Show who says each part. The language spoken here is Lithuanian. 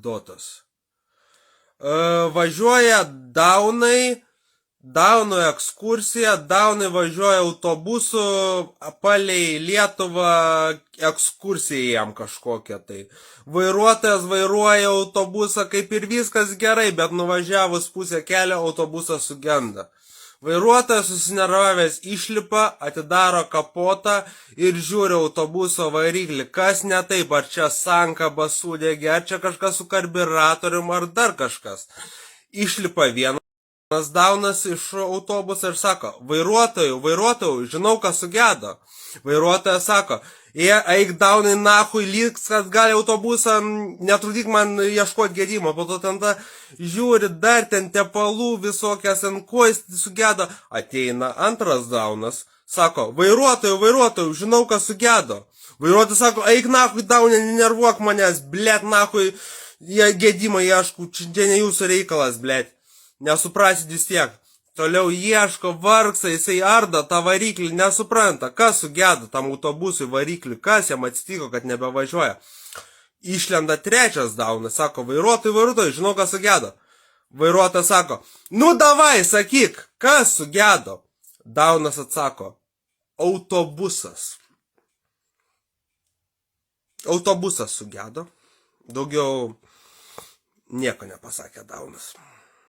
Speaker 1: anekdotas. Važiuoja Daunų ekskursija, Daunai važiuoja autobusu palei Lietuvą ekskursija jam kažkokia tai. Vairuotojas vairuoja autobusą, kaip ir viskas gerai, bet nuvažiavus pusę kelio autobusas sugenda. Vairuotojas susinervavęs išlipa, atidaro kapotą ir žiūri autobuso variklį. Kas ne taip, ar čia sankaba sudegė, ar čia kažkas su karburatorium, ar dar kažkas. Išlipa vienas Daunas iš autobuso ir sako, vairuotojau, žinau, kas sugedo. Vairuotojas sako, eik Daunai nahui, liks atgal autobusą, netrukdyk man ieškoti gedimo. Po to ten žiūri, dar ten tepalų visokias, ant ko jis sugedo. Ateina antras Daunas, sako, vairuotojau, žinau, kas sugedo. Vairuotojas sako, eik nahui Daunai, nenervuok manęs, blėt nahui, gedimą ieškau, čia ne jūsų reikalas, blėt. Nesuprasit vis tiek. Toliau ieško, vargsa, jisai arda tą variklį, nesupranta, kas sugedo tam autobusui variklį, kas jam atsitiko, kad nebevažiuoja. Išlenda trečias Daunas, sako, vairuotojai, žinau, kas sugedo. Vairuotojas sako, nu davai, sakyk, kas sugedo. Daunas atsako, autobusas. Autobusas sugedo. Daugiau nieko nepasakė Daunas.